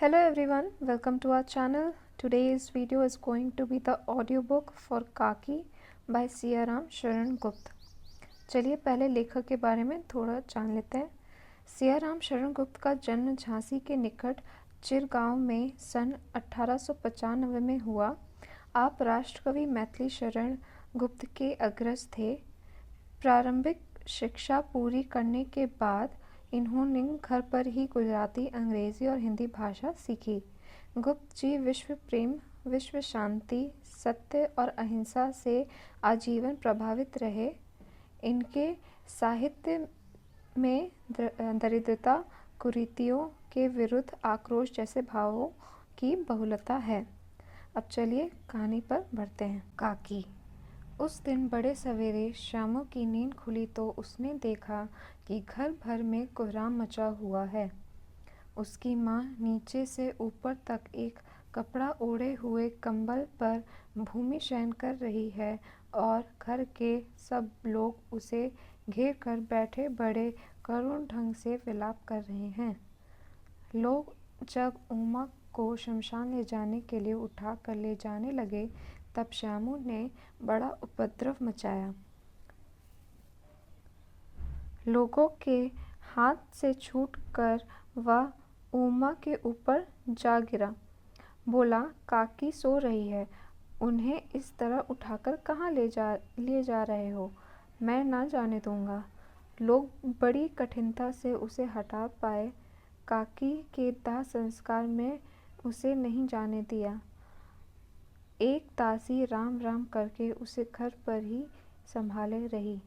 Hello everyone, welcome to our channel. Today's video is going to be the audiobook for Kaki by Siyaram Sharan Gupt. चलिए पहले लेखक के बारे में थोड़ा जान लेते हैं। सियाराम शरण गुप्त का जन्म झांसी के निकट चिरगांव में सन 1895 में हुआ। आप राष्ट्रकवि मैथिली शरण गुप्त के अग्रज थे। प्रारंभिक शिक्षा पूरी करने के बाद इन्होंने घर पर ही गुजराती, अंग्रेजी और हिंदी भाषा सीखी। गुप्त जी विश्व प्रेम, विश्व शांति, सत्य और अहिंसा से आजीवन प्रभावित रहे। इनके साहित्य में दरिद्रता, कुरीतियों के विरुद्ध आक्रोश जैसे भावों की बहुलता है। अब चलिए कहानी पर बढ़ते हैं। काकी। उस दिन बड़े सवेरे श्यामू की नींद खुली तो उसने देखा कि घर भर में कोहराम मचा हुआ है। उसकी माँ नीचे से ऊपर तक एक कपड़ा ओढ़े हुए कंबल पर भूमि शयन कर रही है और घर के सब लोग उसे घेर कर बैठे बड़े करुण ढंग से विलाप कर रहे हैं। लोग जब उमा को शमशान ले जाने के लिए उठा कर ले जाने लगे तब श्यामू ने बड़ा उपद्रव मचाया। लोगों के हाथ से छूटकर वह उमा के ऊपर जा गिरा। बोला, काकी सो रही है, उन्हें इस तरह उठाकर कहाँ ले जा रहे हो? मैं ना जाने दूंगा। लोग बड़ी कठिनता से उसे हटा पाए। काकी के दाह संस्कार में उसे नहीं जाने दिया। एक दासी राम राम करके उसे घर पर ही संभाले रही।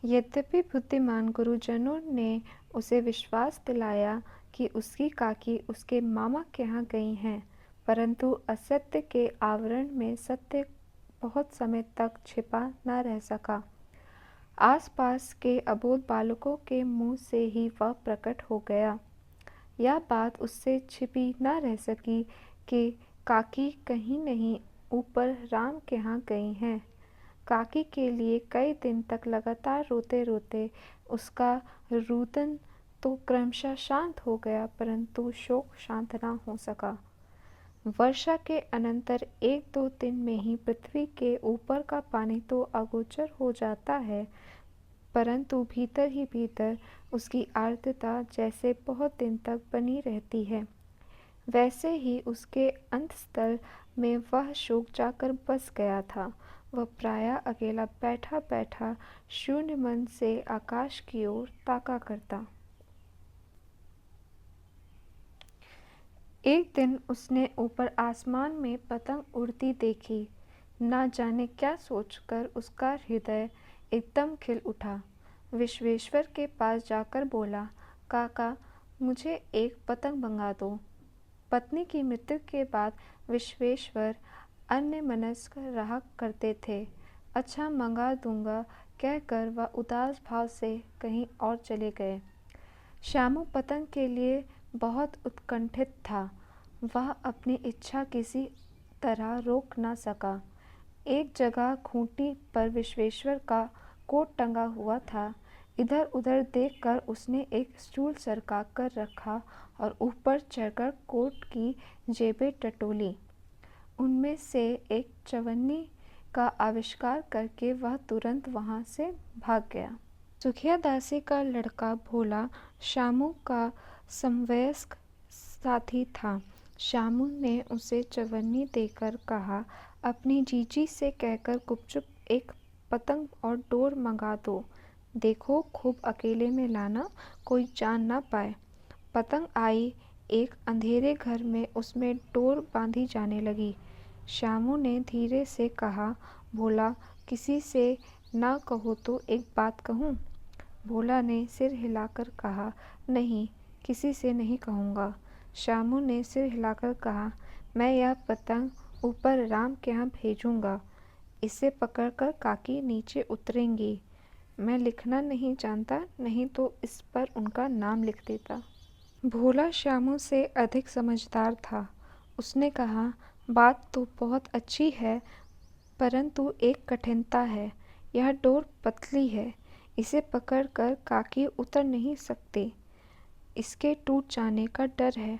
यद्यपि बुद्धिमान गुरुजनों ने उसे विश्वास दिलाया कि उसकी काकी उसके मामा के यहाँ गई हैं, परंतु असत्य के आवरण में सत्य बहुत समय तक छिपा न रह सका। आसपास के अबोध बालकों के मुंह से ही वह प्रकट हो गया। यह बात उससे छिपी न रह सकी कि काकी कहीं नहीं ऊपर राम के यहाँ गई हैं। काकी के लिए कई दिन तक लगातार रोते रोते उसका रुदन तो क्रमशः शांत हो गया, परंतु शोक शांत न हो सका। वर्षा के अनंतर 1-2 दिन में ही पृथ्वी के ऊपर का पानी तो अगोचर हो जाता है, परंतु भीतर ही भीतर उसकी आर्द्रता जैसे बहुत दिन तक बनी रहती है, वैसे ही उसके अंतस्थल में वह शोक जाकर बस गया था। वह प्रायः अकेला बैठा बैठा शून्य मन से आकाश की ओर ताका करता। एक दिन उसने ऊपर आसमान में पतंग उड़ती देखी। ना जाने क्या सोचकर उसका हृदय एकदम खिल उठा। विश्वेश्वर के पास जाकर बोला, काका, मुझे एक पतंग मंगा दो। पत्नी की मृत्यु के बाद विश्वेश्वर अन्यमनस्क रहा करते थे। अच्छा, मंगा दूंगा कहकर वह उदास भाव से कहीं और चले गए। श्यामू पतंग के लिए बहुत उत्कंठित था। वह अपनी इच्छा किसी तरह रोक न सका। एक जगह खूंटी पर विश्वेश्वर का कोट टंगा हुआ था। इधर उधर देखकर उसने एक स्टूल सरका कर रखा और ऊपर चढ़कर कोट की जेबें टटोली। उनमें से एक चवन्नी का आविष्कार करके वह तुरंत वहां से भाग गया। सुखिया दासी का लड़का भोला श्यामू का समवयस्क साथी था। श्यामू ने उसे चवन्नी देकर कहा, अपनी जीजी से कहकर गुपचुप एक पतंग और डोर मंगा दो। देखो खूब अकेले में लाना, कोई जान ना पाए। पतंग आई। एक अंधेरे घर में उसमें डोर बांधी जाने लगी। श्यामू ने धीरे से कहा, भोला, किसी से ना कहो तो एक बात कहूँ? भोला ने सिर हिलाकर कहा, नहीं, किसी से नहीं कहूँगा। श्यामू ने सिर हिलाकर कहा, मैं यह पतंग ऊपर राम के यहाँ भेजूँगा। इसे पकड़कर काकी नीचे उतरेंगी। मैं लिखना नहीं जानता, नहीं तो इस पर उनका नाम लिख देता। भोला श्यामू से अधिक समझदार था। उसने कहा, बात तो बहुत अच्छी है, परंतु एक कठिनता है। यह डोर पतली है, इसे पकड़कर काकी उतर नहीं सकते। इसके टूट जाने का डर है।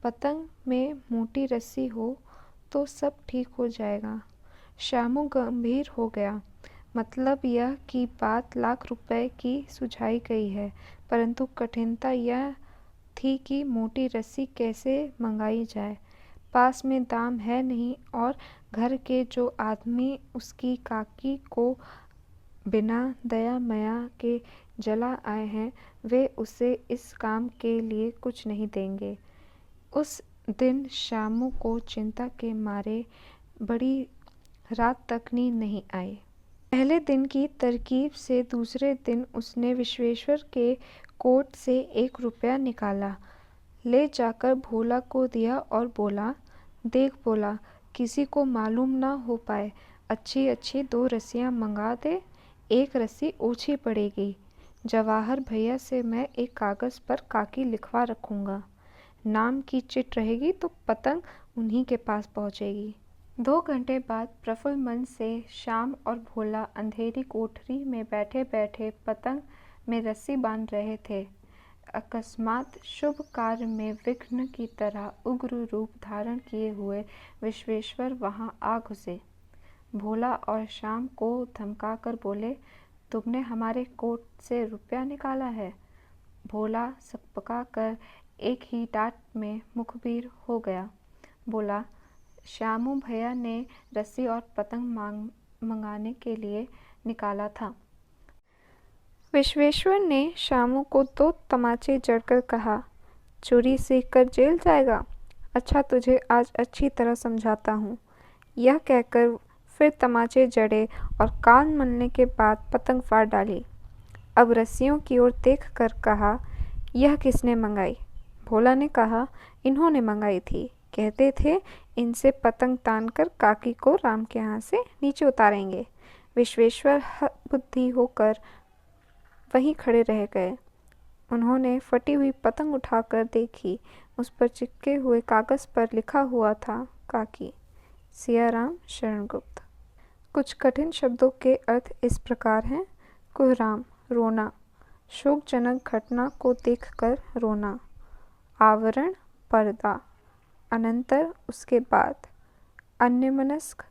पतंग में मोटी रस्सी हो तो सब ठीक हो जाएगा। श्यामू गंभीर हो गया। मतलब यह कि बात लाख रुपए की सुझाई गई है, परंतु कठिनता यह थी कि मोटी रस्सी कैसे मंगाई जाए। पास में दाम है नहीं और घर के जो आदमी उसकी काकी को बिना दया माया के जला आए हैं, वे उसे इस काम के लिए कुछ नहीं देंगे। उस दिन श्यामू को चिंता के मारे बड़ी रात तक नींद नहीं आई। पहले दिन की तरकीब से दूसरे दिन उसने विश्वेश्वर के कोट से 1 रुपया निकाला, ले जाकर भोला को दिया और बोला, देख भोला, किसी को मालूम ना हो पाए, अच्छी अच्छी 2 रस्सियाँ मंगा दे, 1 रस्सी ओछी पड़ेगी। जवाहर भैया से मैं एक कागज़ पर काकी लिखवा रखूँगा, नाम की चिट रहेगी तो पतंग उन्हीं के पास पहुँचेगी। 2 घंटे बाद प्रफुल्ल मन से श्याम और भोला अंधेरी कोठरी में बैठे बैठे पतंग में रस्सी बांध रहे थे। अकस्मात शुभ कार्य में विघ्न की तरह उग्र रूप धारण किए हुए विश्वेश्वर वहां आ घुसे। भोला और श्याम को धमकाकर बोले, तुमने हमारे कोट से रुपया निकाला है। भोला सकपका कर एक ही डांट में मुखबिर हो गया। बोला, श्यामू भैया ने रस्सी और पतंग मंगाने के लिए निकाला था। विश्वेश्वर ने श्यामू को 2 तमाचे जड़कर कहा, चोरी सीख कर जेल जाएगा। अच्छा, तुझे आज अच्छी तरह समझाता हूँ। यह कहकर फिर तमाचे जड़े और कान मलने के बाद पतंग फाड़ डाली। अब रस्सियों की ओर देख कर कहा, यह किसने मंगाई? भोला ने कहा, इन्होंने मंगाई थी। कहते थे इनसे पतंग तानकर काकी को राम के यहाँ से नीचे उतारेंगे। विश्वेश्वर बुद्धि होकर वहीं खड़े रह गए। उन्होंने फटी हुई पतंग उठाकर देखी। उस पर चिपके हुए कागज़ पर लिखा हुआ था, काकी, सियाराम शरणगुप्त। कुछ कठिन शब्दों के अर्थ इस प्रकार हैं। कुहराम, रोना, शोकजनक घटना को देखकर रोना। आवरण, पर्दा, अनंतर, उसके बाद। अन्यमनस्क,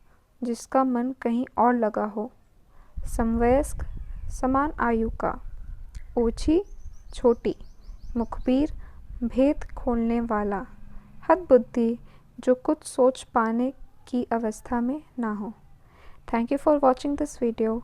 जिसका मन कहीं और लगा हो। समवयस्क, समान आयु का। ओछी, छोटी। मुखबिर, भेद खोलने वाला। हतबुद्धि, जो कुछ सोच पाने की अवस्था में ना हो। Thank you for watching this video.